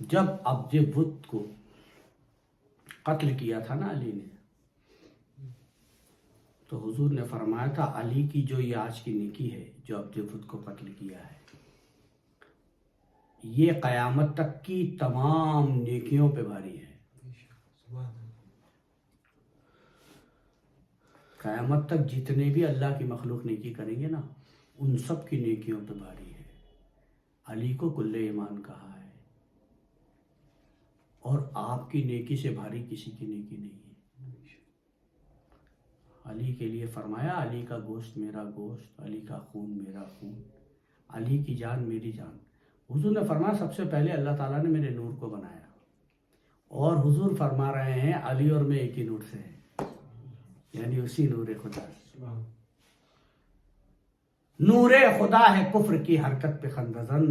جب عبد بت کو قتل کیا تھا نا علی نے، تو حضور نے فرمایا تھا علی کی جو یہ آج کی نیکی ہے جو عبد بت کو قتل کیا ہے، یہ قیامت تک کی تمام نیکیوں پہ بھاری ہے۔ قیامت تک جتنے بھی اللہ کی مخلوق نیکی کریں گے نا، ان سب کی نیکیوں پہ بھاری ہے۔ علی کو کل ایمان کہا ہے، اور آپ کی نیکی سے بھاری کسی کی نیکی نہیں ہے۔ علی کے لیے فرمایا علی کا گوشت میرا گوشت، علی کا خون میرا خون، علی کی جان میری جان۔ حضور نے فرمایا سب سے پہلے اللہ تعالیٰ نے میرے نور کو بنایا، اور حضور فرما رہے ہیں علی اور میں ایک ہی نور سے ہیں، یعنی اسی نور خدا ہے۔ نور خدا ہے کفر کی حرکت پہ خندزن،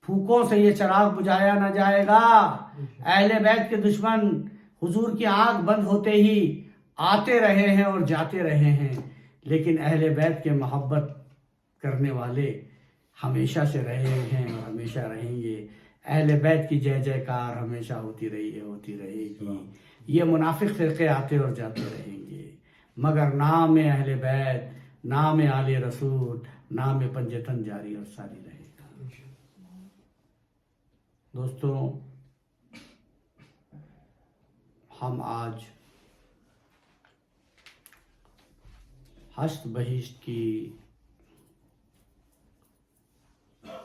پھوکوں سے یہ چراغ بجھایا نہ جائے گا۔ اہل بیت کے دشمن حضور کی آنکھ بند ہوتے ہی آتے رہے ہیں اور جاتے رہے ہیں، لیکن اہل بیت کے محبت کرنے والے ہمیشہ سے رہے ہیں اور ہمیشہ رہیں گے۔ اہل بیت کی جے جے کار ہمیشہ ہوتی رہی ہے، ہوتی رہے گی۔ یہ منافق فرقے آتے اور جاتے رہیں گے، مگر نام اہل بیت، نام آل رسول، نام پنجتن جاری اور ساری رہے گا۔ دوستو، ہم آج ہشت بہشت کی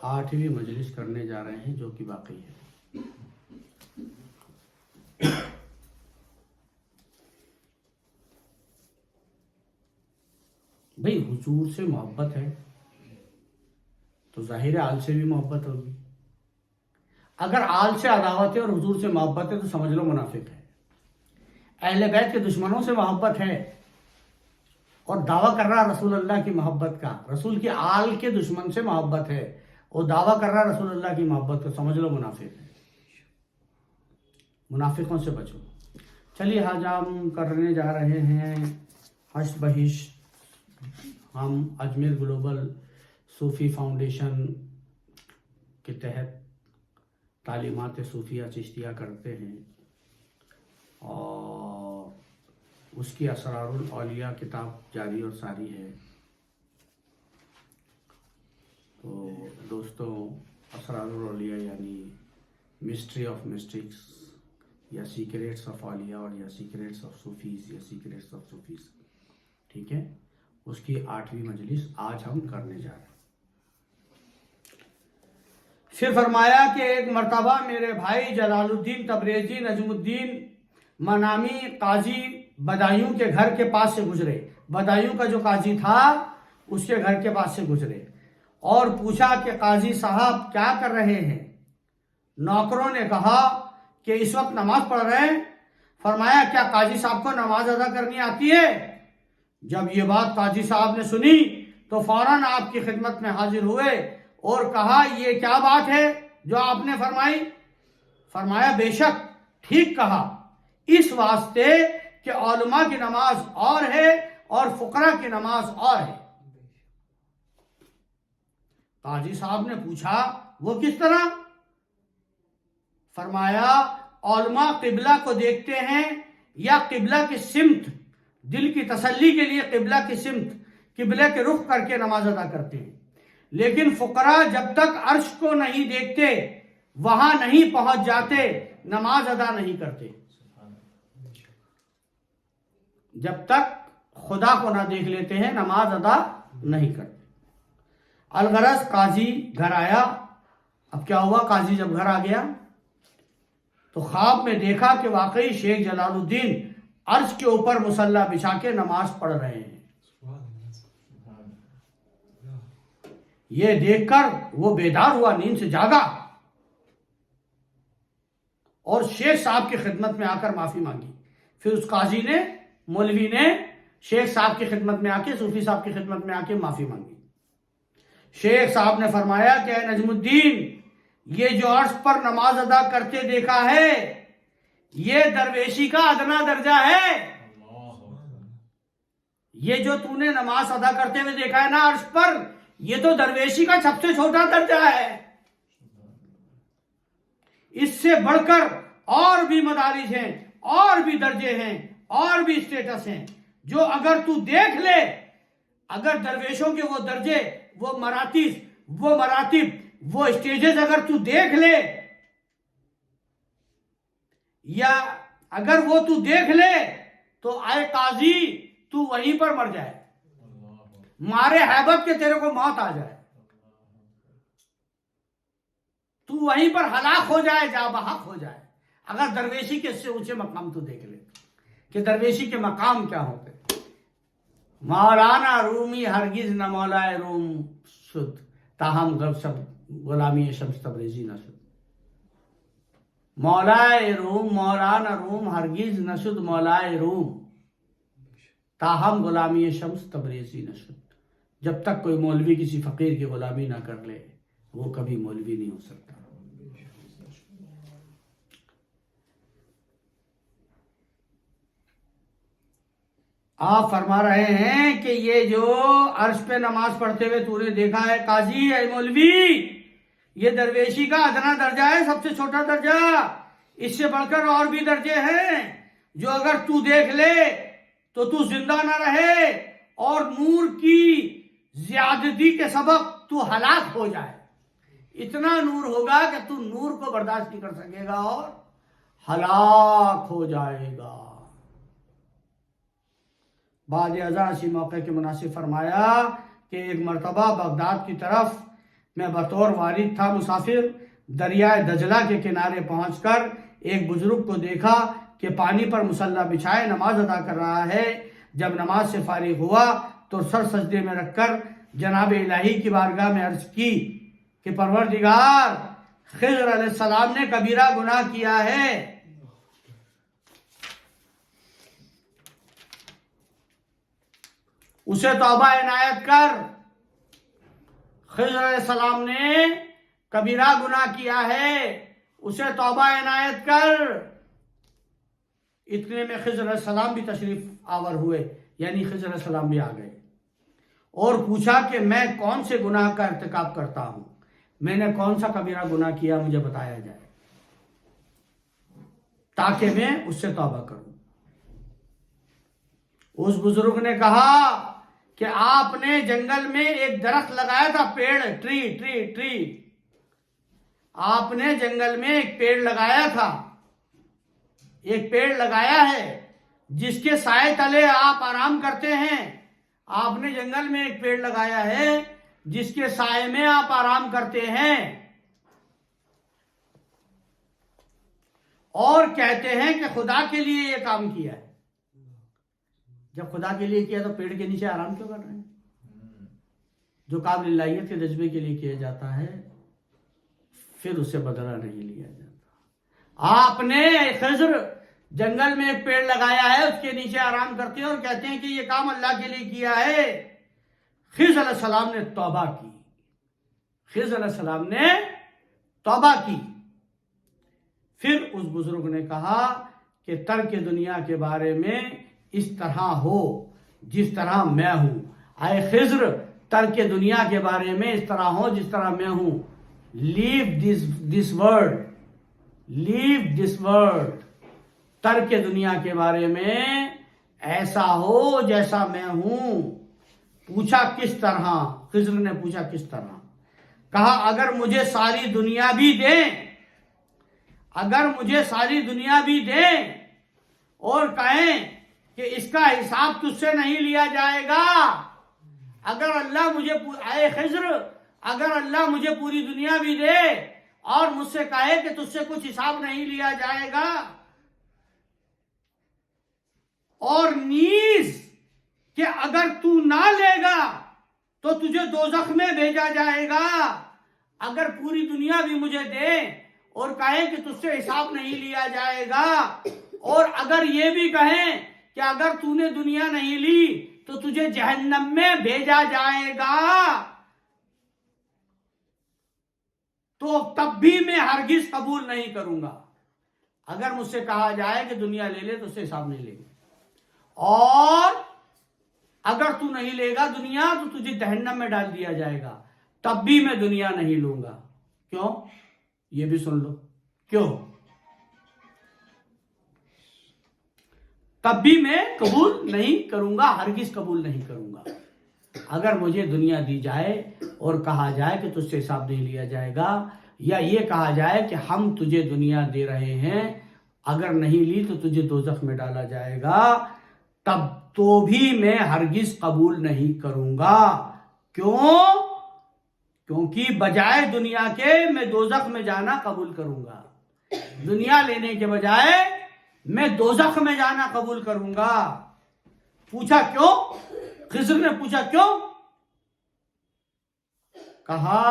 8ویں مجلس کرنے جا رہے ہیں، جو کہ واقعی ہے۔ بھئی حضور سے محبت ہے تو ظاہر آل سے بھی محبت ہوگی۔ اگر آل سے عداوت ہے اور حضور سے محبت ہے تو سمجھ لو منافق ہے۔ اہل بیت کے دشمنوں سے محبت ہے اور دعویٰ کر رہا رسول اللہ کی محبت کا، رسول کی آل کے دشمن سے محبت ہے اور دعویٰ کر رہا رسول اللہ کی محبت کا، سمجھ لو منافق ہے۔ منافقوں سے بچو۔ چلیے آج ہم کرنے جا رہے ہیں ہشت بہشت۔ ہم اجمیر گلوبل صوفی فاؤنڈیشن کے تحت تعلیمات صوفیہ چشتیہ کرتے ہیں، اور اس کی اسرار الاولیاء کتاب جاری اور ساری ہے۔ تو دوستو، اسرار الاولیاء یعنی مسٹری آف مسٹکس، یا سیکریٹس آف اولیاء، اور یا سیکریٹس آف صوفیز، یا سیکریٹس آف صوفیز، ٹھیک ہے، اس کی 8ویں مجلس آج ہم کرنے جا رہے ہیں۔ پھر فرمایا کہ ایک مرتبہ میرے بھائی جلال الدین تبریزی نجم الدین منامی قاضی بدایوں کے گھر کے پاس سے گزرے۔ بدایوں کا جو قاضی تھا اس کے گھر کے پاس سے گزرے اور پوچھا کہ قاضی صاحب کیا کر رہے ہیں؟ نوکروں نے کہا کہ اس وقت نماز پڑھ رہے ہیں۔ فرمایا کیا قاضی صاحب کو نماز ادا کرنی آتی ہے؟ جب یہ بات قاضی صاحب نے سنی تو فوراً آپ کی خدمت میں حاضر ہوئے اور کہا یہ کیا بات ہے جو آپ نے فرمائی؟ فرمایا بے شک ٹھیک کہا، اس واسطے کہ علماء کی نماز اور ہے اور فقراء کی نماز اور ہے۔ قاضی صاحب نے پوچھا وہ کس طرح؟ فرمایا علماء قبلہ کو دیکھتے ہیں یا قبلہ کی سمت، دل کی تسلی کے لیے قبلہ کی سمت، قبلہ کے رخ کر کے نماز ادا کرتے ہیں، لیکن فقراء جب تک عرش کو نہیں دیکھتے، وہاں نہیں پہنچ جاتے، نماز ادا نہیں کرتے۔ جب تک خدا کو نہ دیکھ لیتے ہیں نماز ادا نہیں کرتے۔ الغرض قاضی گھر آیا۔ اب کیا ہوا؟ قاضی جب گھر آ گیا تو خواب میں دیکھا کہ واقعی شیخ جلال الدین عرش کے اوپر مصلی بچھا کے نماز پڑھ رہے ہیں۔ یہ دیکھ کر وہ بیدار ہوا، نیند سے جاگا اور شیخ صاحب کی خدمت میں آ کر معافی مانگی۔ پھر اس قاضی نے، مولوی نے شیخ صاحب کی خدمت میں آ کے، صوفی صاحب کی خدمت میں آ کے معافی مانگی۔ شیخ صاحب نے فرمایا کہ اے نجم الدین، یہ جو عرش پر نماز ادا کرتے دیکھا ہے یہ درویشی کا ادنا درجہ ہے۔ یہ جو تو نے نماز ادا کرتے ہوئے دیکھا ہے نا عرش پر، یہ تو درویشی کا سب سے چھوٹا درجہ ہے۔ اس سے بڑھ کر اور بھی مدارج ہیں، اور بھی درجے ہیں، اور بھی اسٹیٹس ہیں، جو اگر تو دیکھ لے، اگر درویشوں کے وہ درجے، وہ مراتب، وہ اسٹیجز اگر تو دیکھ لے، یا اگر وہ تو دیکھ لے، تو اے قاضی تو وہیں پر مر جائے، مارے ہیبت کے تیرے کو موت آ جائے، تو وہیں پر ہلاک ہو جائے، جا بحق ہو جائے، اگر درویشی کے اس سے اونچے مقام تو دیکھ لے کہ درویشی کے مقام کیا ہوتے۔ مولانا رومی ہرگز نہ مولائے روم شد، تاہم غلامی شمس تبریزی نہ شد۔ مولانا روم ہرگز نہ شد مولائے روم، تاہم غلامی شمس تبریزی نہ شد۔ جب تک کوئی مولوی کسی فقیر کی غلامی نہ کر لے، وہ کبھی مولوی نہیں ہو سکتا۔ آپ فرما رہے ہیں کہ یہ جو عرش پہ نماز پڑھتے ہوئے تو نے دیکھا ہے قاضی، اے مولوی، یہ درویشی کا ادنا درجہ ہے، سب سے چھوٹا درجہ، اس سے بڑھ کر اور بھی درجے ہیں جو اگر تو دیکھ لے تو تو زندہ نہ رہے، اور نور کی زیادتی کے سبب تو ہلاک ہو جائے۔ اتنا نور ہوگا کہ تو نور کو برداشت نہیں کر سکے گا اور ہلاک ہو جائے گا۔ بعد ازاں اسی موقع کے مناسب فرمایا کہ ایک مرتبہ بغداد کی طرف میں بطور والد تھا مسافر، دریائے دجلہ کے کنارے پہنچ کر ایک بزرگ کو دیکھا کہ پانی پر مصلی بچھائے نماز ادا کر رہا ہے۔ جب نماز سے فارغ ہوا تو سر سجدے میں رکھ کر جناب الہی کی بارگاہ میں عرض کی کہ پروردگار، خضر علیہ السلام نے کبیرہ گناہ کیا ہے، اسے توبہ عنایت کر۔ خضر علیہ السلام نے کبیرہ گناہ کیا ہے، اسے توبہ عنایت کر۔ اتنے میں خضر علیہ السلام بھی تشریف آور ہوئے، یعنی خضر علیہ السلام بھی آ گئے، اور پوچھا کہ میں کون سے گناہ کا ارتکاب کرتا ہوں، میں نے کون سا کبیرہ گناہ کیا، مجھے بتایا جائے تاکہ میں اس سے توبہ کروں۔ اس بزرگ نے کہا کہ آپ نے جنگل میں ایک درخت لگایا تھا، پیڑ، ٹری، آپ نے جنگل میں ایک پیڑ لگایا تھا، ایک پیڑ لگایا ہے جس کے سائے تلے آپ آرام کرتے ہیں۔ آپ نے جنگل میں ایک پیڑ لگایا ہے جس کے سائے میں آپ آرام کرتے ہیں، اور کہتے ہیں کہ خدا کے لیے یہ کام کیا ہے۔ جب خدا کے لیے کیا تو پیڑ کے نیچے آرام کیوں کر رہے ہیں؟ جو کام للہیت کے جذبے کے لیے کیا جاتا ہے پھر اسے بدلہ نہیں لیا جاتا۔ آپ نے خضر جنگل میں ایک پیڑ لگایا ہے، اس کے نیچے آرام کرتے ہیں اور کہتے ہیں کہ یہ کام اللہ کے لیے کیا ہے۔ خضر علیہ السلام نے توبہ کی، خضر علیہ السلام نے توبہ کی۔ پھر اس بزرگ نے کہا کہ ترک دنیا کے بارے میں اس طرح ہو جس طرح میں ہوں، اے خضر ترک دنیا کے بارے میں اس طرح ہو جس طرح میں ہوں۔ لیو دس ورلڈ، ترک دنیا کے بارے میں ایسا ہو جیسا میں ہوں۔ پوچھا کس طرح؟ خضر نے پوچھا کس طرح؟ کہا اگر مجھے ساری دنیا بھی دیں، اگر مجھے ساری دنیا بھی دیں اور کہیں کہ اس کا حساب تجھ سے نہیں لیا جائے گا، اگر اللہ مجھے، اے خضر، اگر اللہ مجھے پوری دنیا بھی دے اور مجھ سے کہے کہ تجھ سے کچھ حساب نہیں لیا جائے گا، اور نیز کہ اگر تو نہ لے گا تو تجھے دوزخ میں بھیجا جائے گا، اگر پوری دنیا بھی مجھے دے اور کہے کہ تجھ سے حساب نہیں لیا جائے گا، اور اگر یہ بھی کہیں کہ اگر تو نے دنیا نہیں لی تو تجھے جہنم میں بھیجا جائے گا، تو تب بھی میں ہرگز قبول نہیں کروں گا۔ اگر مجھ سے کہا جائے کہ دنیا لے لے تو اس سے حساب نہیں لے گا، اور اگر تو نہیں لے گا دنیا تو تجھے جہنم میں ڈال دیا جائے گا، تب بھی میں دنیا نہیں لوں گا۔ کیوں؟ یہ بھی سن لو، کیوں؟ تب بھی میں قبول نہیں کروں گا، ہرگز قبول نہیں کروں گا۔ اگر مجھے دنیا دی جائے اور کہا جائے کہ تجھ سے حساب نہیں لیا جائے گا، یا یہ کہا جائے کہ ہم تجھے دنیا دے رہے ہیں، اگر نہیں لی تو تجھے دوزخ میں ڈالا جائے گا، تب تو بھی میں ہرگز قبول نہیں کروں گا۔ کیوں؟ کیونکہ بجائے دنیا کے میں دوزخ میں جانا قبول کروں گا۔ دنیا لینے کے بجائے میں دوزخ میں جانا قبول کروں گا۔ پوچھا کیوں؟ خضر نے پوچھا کیوں؟ کہا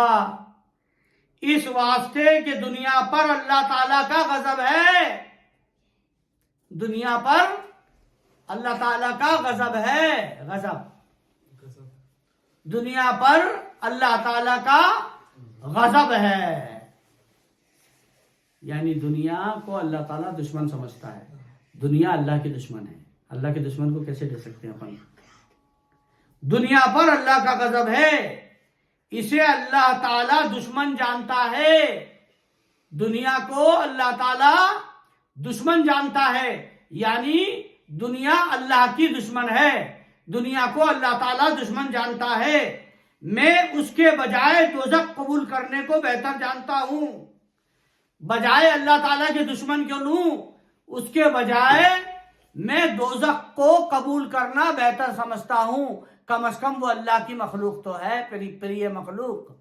اس واسطے کہ دنیا پر اللہ تعالیٰ کا غضب ہے، دنیا پر اللہ تعالیٰ کا غضب ہے، غضب، دنیا پر اللہ تعالیٰ کا غضب ہے، یعنی دنیا کو اللہ تعالیٰ دشمن سمجھتا ہے۔ دنیا اللہ کی دشمن ہے، اللہ کے دشمن کو کیسے دے سکتے ہیں اپن؟ دنیا پر اللہ کا غضب ہے، اسے اللہ تعالیٰ دشمن جانتا ہے، دنیا کو اللہ تعالیٰ دشمن جانتا ہے، یعنی دنیا اللہ کی دشمن ہے، دنیا کو اللہ تعالیٰ دشمن جانتا ہے۔ میں اس کے بجائے دوزخ قبول کرنے کو بہتر جانتا ہوں، بجائے اللہ تعالیٰ کے دشمن کیوں لوں، اس کے بجائے میں دوزخ کو قبول کرنا بہتر سمجھتا ہوں، کم از کم وہ اللہ کی مخلوق تو ہے، پری مخلوق۔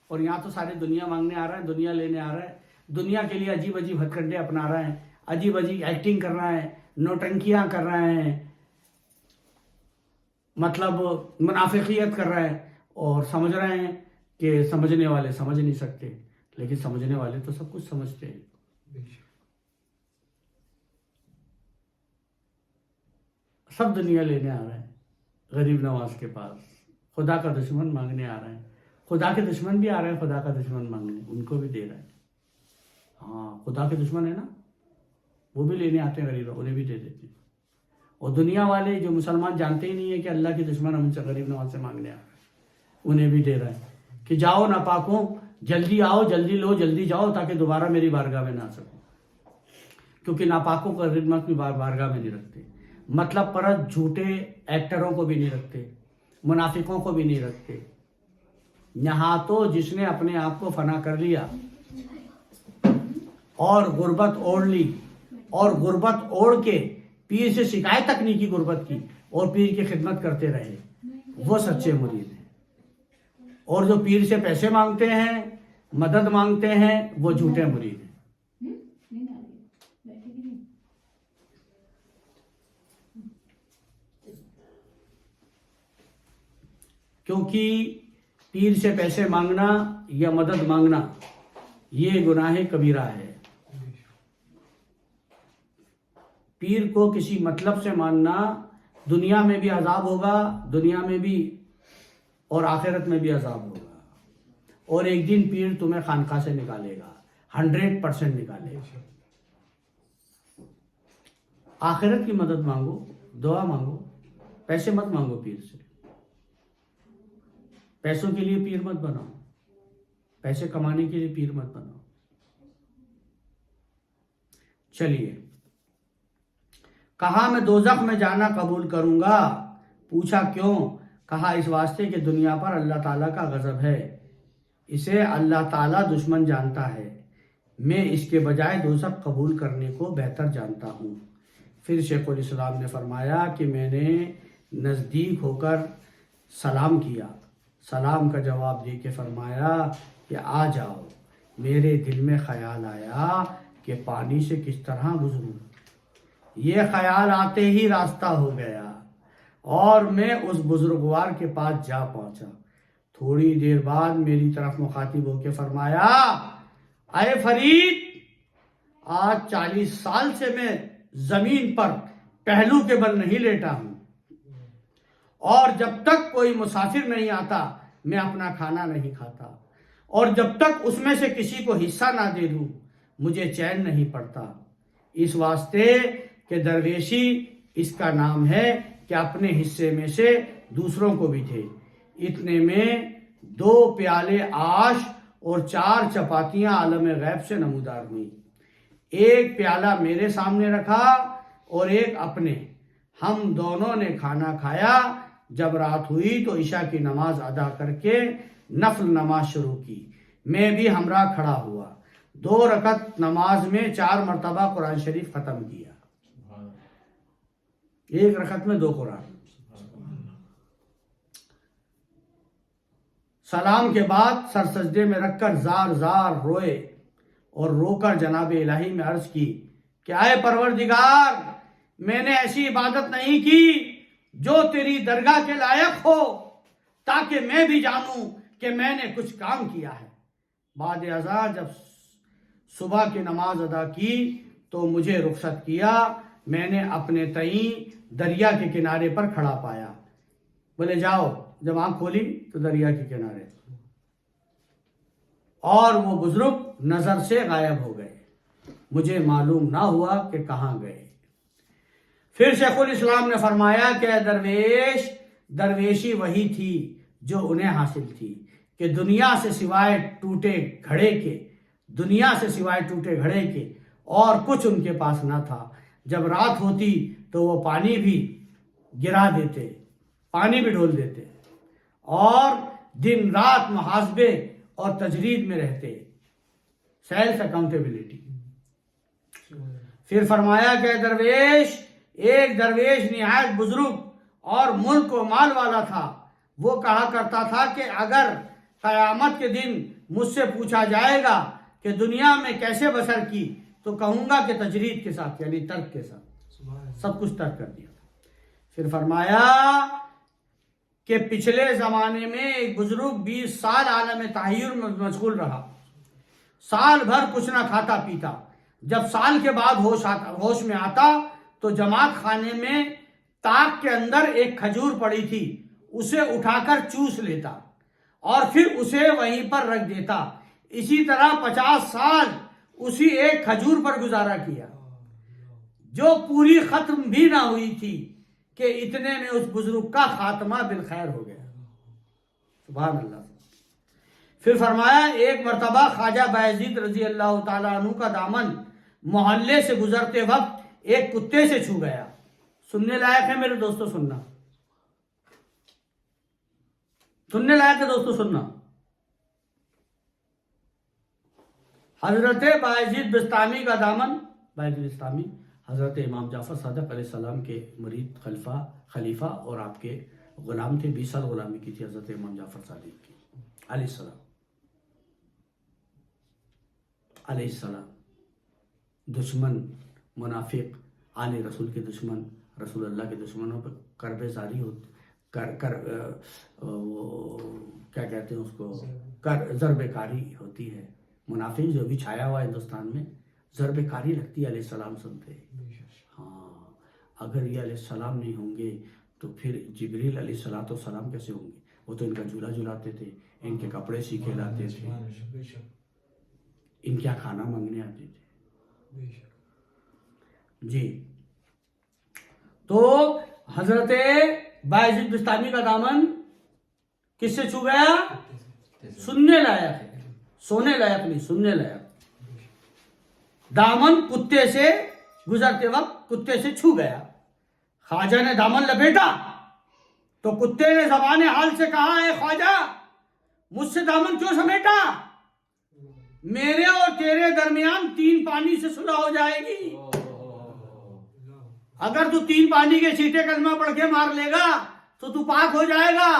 اور یہاں تو سارے دنیا مانگنے آ رہے ہیں، دنیا لینے آ رہے ہیں، دنیا کے لیے عجیب عجیب ہتھ کنڈے اپنا رہے ہیں، عجیب عجیب ایکٹنگ کر رہے ہیں، نوٹنکیاں کر رہے ہیں، مطلب منافقیت کر رہے ہیں، اور سمجھ رہے ہیں کہ سمجھنے والے سمجھ نہیں سکتے، لیکن سمجھنے والے تو سب کچھ سمجھتے ہیں۔ سب دنیا لینے آ رہے ہیں غریب نواز کے پاس، خدا کا دشمن مانگنے آ رہے ہیں، خدا کے دشمن بھی آ رہے ہیں خدا کا دشمن مانگنے، ان کو بھی دے رہے ہیں۔ ہاں خدا کے دشمن ہے نا، وہ بھی لینے آتے ہیں غریب، انہیں بھی دے دیتے ہیں۔ اور دنیا والے جو مسلمان جانتے ہی نہیں ہے کہ اللہ کے دشمن ہم سے غریب نواز سے مانگنے آ رہے ہیں، انہیں بھی دے رہے ہیں کہ جاؤ ناپاکوں، جلدی آؤ، جلدی لو، جلدی جاؤ، تاکہ دوبارہ میری بارگاہ میں نہ آ سکو، کیونکہ ناپاکوں کو خدمت میں بارگاہ میں نہیں رکھتے، مطلب پرت جھوٹے ایکٹروں کو بھی نہیں رکھتے، منافقوں کو بھی نہیں رکھتے۔ یہاں تو جس نے اپنے آپ کو فنا کر لیا اور غربت اوڑھ لی، اور غربت اوڑھ کے پیر سے شکایت تک نہیں کی غربت کی، اور پیر کی خدمت کرتے رہے، وہ سچے مرید ہیں۔ اور جو پیر سے پیسے مانگتے ہیں، مدد مانگتے ہیں، وہ جھوٹے مرید ہیں۔ کیونکہ پیر سے پیسے مانگنا یا مدد مانگنا یہ گناہ کبیرہ ہے۔ پیر کو کسی مطلب سے ماننا دنیا میں بھی عذاب ہوگا، دنیا میں بھی اور آخرت میں بھی عذاب ہوگا، اور ایک دن پیر تمہیں خانقاہ سے نکالے گا، 100% نکالے گا۔ آخرت کی مدد مانگو، دعا مانگو، پیسے مت مانگو پیر سے، پیسوں کے لیے پیر مت بناؤ، پیسے کمانے کے لیے پیر مت بناؤ۔ چلیے، کہا میں دوزخ میں جانا قبول کروں گا۔ پوچھا کیوں؟ کہا اس واسطے کہ دنیا پر اللہ تعالیٰ کا غضب ہے، اسے اللہ تعالیٰ دشمن جانتا ہے، میں اس کے بجائے دوزخ قبول کرنے کو بہتر جانتا ہوں۔ پھر شیخ الاسلام نے فرمایا کہ میں نے نزدیک ہو کر سلام کیا، سلام کا جواب دے کے فرمایا کہ آ جاؤ۔ میرے دل میں خیال آیا کہ پانی سے کس طرح گزروں، یہ خیال آتے ہی راستہ ہو گیا، اور میں اس بزرگوار کے پاس جا پہنچا۔ تھوڑی دیر بعد میری طرف مخاطب ہو کے فرمایا، اے فرید، آج 40 سال سے میں زمین پر پہلو کے بل نہیں لیٹا ہوں، اور جب تک کوئی مسافر نہیں آتا میں اپنا کھانا نہیں کھاتا، اور جب تک اس میں سے کسی کو حصہ نہ دے دوں مجھے چین نہیں پڑتا۔ اس واسطے کہ درویشی اس کا نام ہے کہ اپنے حصے میں سے دوسروں کو بھی دے۔ اتنے میں 2 پیالے آش اور 4 چپاتیاں عالم غیب سے نمودار ہوئیں، ایک پیالہ میرے سامنے رکھا اور ایک اپنے، ہم دونوں نے کھانا کھایا، جب رات ہوئی تو عشاء کی نماز ادا کر کے نفل نماز شروع کی، میں بھی ہمراہ کھڑا ہوا، 2 رکعت نماز میں 4 مرتبہ قرآن شریف ختم کیا، 1 رکعت میں 2 قرآن۔ سلام کے بعد سر سجدے میں رکھ کر زار زار روئے اور رو کر جناب الہی میں عرض کی کہ اے پروردگار، میں نے ایسی عبادت نہیں کی جو تیری درگاہ کے لائق ہو، تاکہ میں بھی جانوں کہ میں نے کچھ کام کیا ہے۔ بعد ازاں جب صبح کی نماز ادا کی تو مجھے رخصت کیا، میں نے اپنے تئیں دریا کے کنارے پر کھڑا پایا۔ بولے جاؤ، جب آنکھ کھولی تو دریا کے کنارے، اور وہ بزرگ نظر سے غائب ہو گئے، مجھے معلوم نہ ہوا کہ کہاں گئے۔ پھر شیخ الاسلام نے فرمایا کہ اے درویش، درویشی وہی تھی جو انہیں حاصل تھی کہ دنیا سے سوائے ٹوٹے گھڑے کے اور کچھ ان کے پاس نہ تھا۔ جب رات ہوتی تو وہ پانی بھی گرا دیتے، پانی بھی ڈھول دیتے، اور دن رات محاسبے اور تجرید میں رہتے، سیلف اکاؤنٹیبلٹی۔ پھر فرمایا کہ درویش، ایک درویش نہایت بزرگ اور ملک و مال والا تھا، وہ کہا کرتا تھا کہ اگر قیامت کے دن مجھ سے پوچھا جائے گا کہ دنیا میں کیسے بسر کی، تو کہوں گا کہ تجرید کے ساتھ، یعنی ترک کے ساتھ، سب کچھ ترک کر دیا۔ پھر فرمایا کہ پچھلے زمانے میں ایک بزرگ 20 سال عالم تحیر میں مشغول رہا، سال بھر کچھ نہ کھاتا پیتا، جب سال کے بعد ہوش میں آتا تو جماعت خانے میں طاق کے اندر ایک کھجور پڑی تھی، اسے اٹھا کر چوس لیتا اور پھر اسے وہیں پر رکھ دیتا۔ اسی طرح 50 سال اسی ایک کھجور پر گزارا کیا، جو پوری ختم بھی نہ ہوئی تھی کہ اتنے میں اس بزرگ کا خاتمہ بالخیر ہو گیا۔ سبحان اللہ۔ پھر فرمایا ایک مرتبہ خواجہ بایزید رضی اللہ تعالیٰ عنہ کا دامن محلے سے گزرتے وقت ایک کتے سے چھو گیا۔ سننے لائق ہے میرے دوستو، سننا لائق ہے دوستو، سننا۔ حضرت بایزید بستامی کا دامن، بایزید بستامی حضرت امام جعفر صادق علیہ السلام کے مرید خلیفہ اور آپ کے غلام تھے، 20 سال غلامی کی تھی حضرت امام جعفر صادق کی علیہ السلام۔ دشمن، منافق، آل رسول کے دشمن، رسول اللہ کے دشمنوں پر کرب زاری کیا کہتے ہیں اس کو، ضرب کاری ہوتی ہے۔ منافق جو بھی چھایا ہوا ہندوستان میں، ضرب کاری لگتی ہے، علیہ السلام سنتے۔ ہاں، اگر یہ علیہ السلام نہیں ہوں گے تو پھر جبریل علیہ السلام کیسے ہوں گے؟ وہ تو ان کا جھولا جھلاتے تھے، ان کے کپڑے سیکھے لاتے تھے، ان کیا کھانا مانگنے آتے تھے۔ جی، تو حضرت بایزید بستامی کا دامن کس سے چھو گیا؟ سننے لائق ہے، سونے لائق نہیں، سننے لائق۔ دامن کتے سے گزرتے وقت کتے سے چھو گیا، خواجہ نے دامن لپیٹا تو کتے نے زبان حال سے کہا اے خواجہ، مجھ سے دامن کیوں سمیٹا؟ میرے اور تیرے درمیان 3 پانی سے صلح ہو جائے گی، اگر تو 3 پانی کے چھینٹے کلمہ پڑھ کے مار لے گا تو تو پاک ہو جائے گا،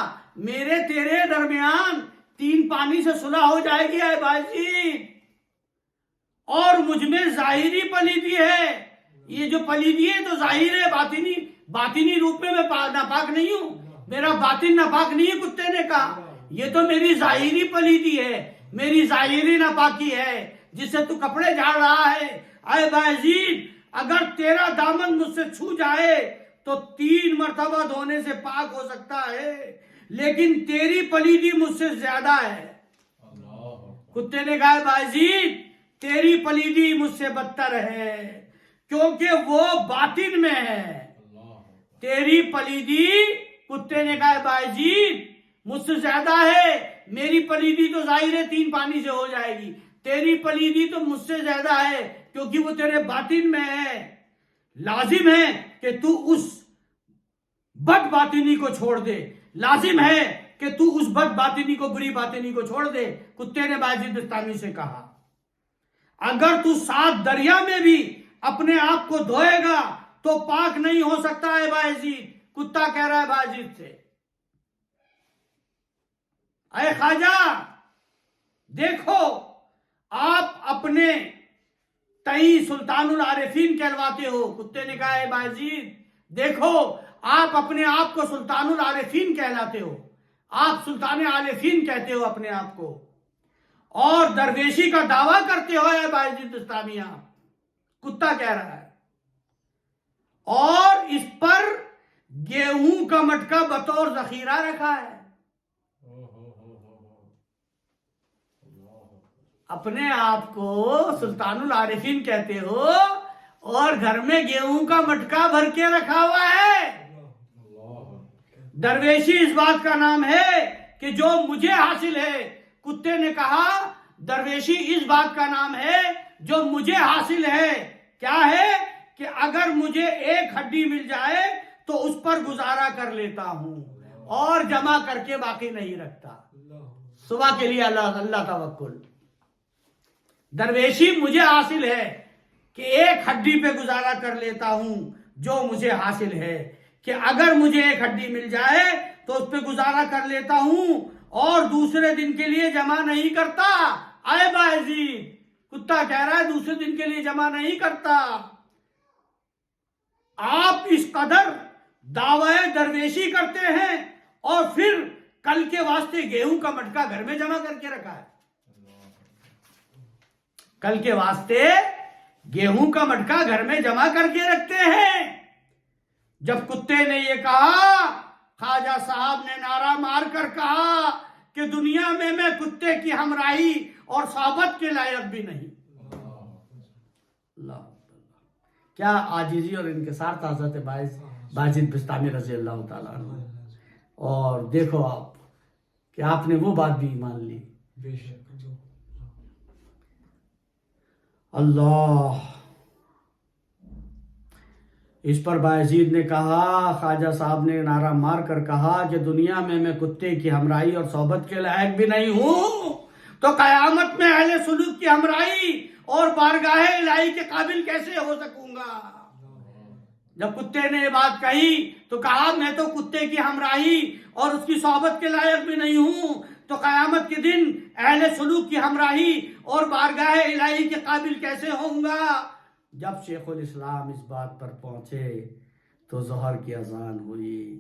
میرے تیرے درمیان 3 پانی سے صلح ہو جائے گی اے بایزید، اور مجھ میں ظاہری پلیدی ہے، یہ جو پلیدی ہے تو ظاہر ہے، باطنی روپ میں ناپاک نہیں ہوں، میرا باطن ناپاک نہیں ہے، کتے نے کہا یہ تو میری ظاہری پلیدی ہے، میری ظاہری ناپاکی ہے جس سے تو کپڑے جھاڑ رہا ہے۔ اے بایزید، اگر تیرا دامن مجھ سے چھو جائے تو 3 مرتبہ دھونے سے پاک ہو سکتا ہے، لیکن تیری پلیدی مجھ سے زیادہ ہے۔ کتے نے کہا بایزید، تیری پلیدی مجھ سے بدتر ہے کیونکہ وہ باطن میں ہے، تیری پلیدی، کتے نے کہا بایزید، مجھ سے زیادہ ہے میری پلیدی تو ظاہر ہے 3 پانی سے ہو جائے گی، تیری پلیدی تو مجھ سے زیادہ ہے، کیونکہ وہ تیرے باطن میں ہے۔ لازم ہے کہ تو اس بد باطنی کو چھوڑ دے، لازم ہے کہ تو اس بد باطنی کو، بری باطنی کو چھوڑ دے۔ کتے نے بایزید بستامی سے کہا اگر تو 7 دریا میں بھی اپنے آپ کو دھوئے گا تو پاک نہیں ہو سکتا ہے بایزید۔ کتا کہہ رہا ہے بایزید سے، اے خواجہ دیکھو آپ اپنے تئی سلطان العارفین کہلواتے ہو۔ کتے نے کہا ہے بایزید دیکھو آپ اپنے آپ کو سلطان العارفین کہلاتے ہو، آپ سلطان عارفین کہتے ہو اپنے آپ کو، اور درویشی کا دعویٰ کرتے ہو اے بایزید بستامی آپ۔ کتا کہہ رہا ہے، اور اس پر گیہوں کا مٹکا بطور ذخیرہ رکھا ہے۔ اپنے آپ کو سلطان العارفین کہتے ہو اور گھر میں گیہوں کا مٹکا بھر کے رکھا ہوا ہے۔ درویشی اس بات کا نام ہے کہ جو مجھے حاصل ہے۔ کتے نے کہا درویشی اس بات کا نام ہے جو مجھے حاصل ہے۔ کیا ہے کہ اگر مجھے ایک ہڈی مل جائے تو اس پر گزارا کر لیتا ہوں اور جمع کر کے باقی نہیں رکھتا۔ صبح کے لیے اللہ توکل۔ درویشی مجھے حاصل ہے کہ ایک ہڈی پہ گزارا کر لیتا ہوں جو مجھے حاصل ہے، کہ اگر مجھے ایک ہڈی مل جائے تو اس پہ گزارا کر لیتا ہوں اور دوسرے دن کے لیے جمع نہیں کرتا۔ اے بایزید، کتا کہہ رہا ہے دوسرے دن کے لیے جمع نہیں کرتا۔ آپ اس قدر دعوی درویشی کرتے ہیں اور پھر کل کے واسطے گیہوں کا مٹکا گھر میں جمع کر کے رکھا ہے۔ کل کے واسطے گیہوں کا مٹکا گھر میں جمع کر کے رکھتے ہیں۔ جب کتے نے یہ کہا، خواجہ صاحب نے نعرہ مار کر کہا کہ دنیا میں کتے کی ہمراہی اور صحبت کے لائق بھی نہیں۔ اللہ کیا عاجزی اور انکسار تھا حضرت بایزید بستامی رضی اللہ تعالیٰ عنہ۔ اور دیکھو آپ کہ آپ نے وہ بات بھی مان لی۔ اللہ، اس پر بایزید نے کہا، خواجہ صاحب نے نعرہ مار کر کہا کہ دنیا میں کتے کی ہمراہی اور صحبت کے لائق بھی نہیں ہوں تو قیامت میں اہل سلوک کی ہمراہی اور بارگاہ الہی کے قابل کیسے ہو سکوں گا؟ جب کتے نے یہ بات کہی تو کہا میں تو کتے کی ہمراہی اور اس کی صحبت کے لائق بھی نہیں ہوں تو قیامت کے دن اہل سلوک کی ہمراہی اور بارگاہ الہی کے قابل کیسے ہوں گا؟ جب شیخ الاسلام اس بات پر پہنچے تو ظہر کی اذان ہوئی،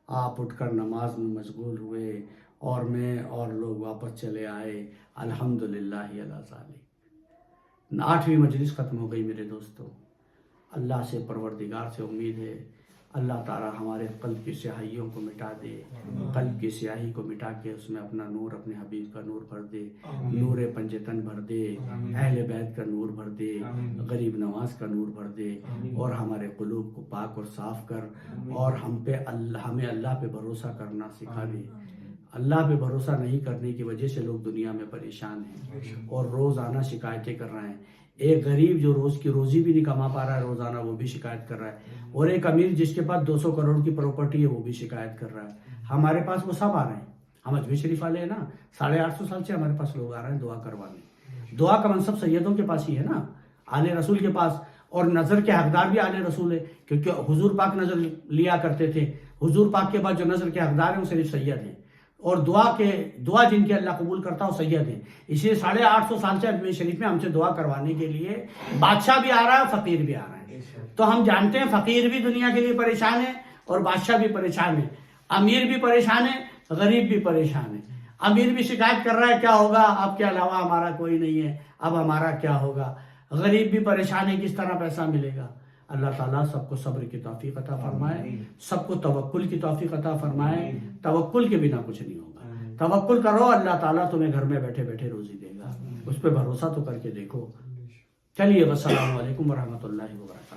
آپ اٹھ کر نماز میں مشغول ہوئے اور میں اور لوگ واپس چلے آئے۔ الحمدللہ علی ذالک۔ 8ویں مجلس ختم ہو گئی میرے دوستو۔ اللہ سے، پروردگار سے امید ہے اللہ تعالیٰ ہمارے قلب کی سیاہیوں کو مٹا دے، قلب کی سیاہی کو مٹا کے اس میں اپنا نور، اپنے حبیب کا نور بھر دے، نور پنجتن بھر دے، اہل بیت کا نور بھر دے، غریب نواز کا نور بھر دے، اور ہمارے قلوب کو پاک اور صاف کر، اور ہمیں اللہ پہ بھروسہ کرنا سکھا دے۔ اللہ پہ بھروسہ نہیں کرنے کی وجہ سے لوگ دنیا میں پریشان ہیں اور روزانہ شکایتیں کر رہے ہیں۔ ایک غریب جو روز کی روزی بھی نہیں کما پا رہا ہے روزانہ، وہ بھی شکایت کر رہا ہے، اور ایک امیر جس کے پاس 200 کروڑ کی پراپرٹی ہے وہ بھی شکایت کر رہا ہے۔ ہمارے پاس وہ سب آ رہے ہیں، ہم اجمیر شریف والے ہیں نا، 850 سال سے ہمارے پاس لوگ آ رہے ہیں دعا کروانے۔ دعا کا منصب سیدوں کے پاس ہی ہے نا، آل رسول کے پاس، اور نظر کے حقدار بھی آل رسول ہے، کیونکہ حضور پاک نظر لیا کرتے تھے۔ حضور پاک کے بعد جو نظر کے حقدار ہیں وہ صرف سید ہیں، اور دعا جن کے اللہ قبول کرتا ہے وہ سید ہیں۔ اس لیے 850 سال سے اجمیر شریف میں ہم سے دعا کروانے کے لیے بادشاہ بھی آ رہا ہے، فقیر بھی آ رہا ہے۔ تو ہم جانتے ہیں فقیر بھی دنیا کے لیے پریشان ہے اور بادشاہ بھی پریشان ہے، امیر بھی پریشان ہے، غریب بھی پریشان ہے۔ امیر بھی شکایت کر رہا ہے کیا ہوگا، آپ کے علاوہ ہمارا کوئی نہیں ہے، اب ہمارا کیا ہوگا۔ غریب بھی پریشان ہے کس طرح پیسہ ملے گا۔ اللہ تعالیٰ سب کو صبر کی توفیق عطا فرمائے، سب کو توکل کی توفیق عطا فرمائے۔ توکل کے بنا کچھ نہیں ہوگا۔ توکل کرو، اللہ تعالیٰ تمہیں گھر میں بیٹھے بیٹھے روزی دے گا، اس پہ بھروسہ تو کر کے دیکھو۔ چلیے، والسلام علیکم ورحمۃ اللہ وبرکاتہ۔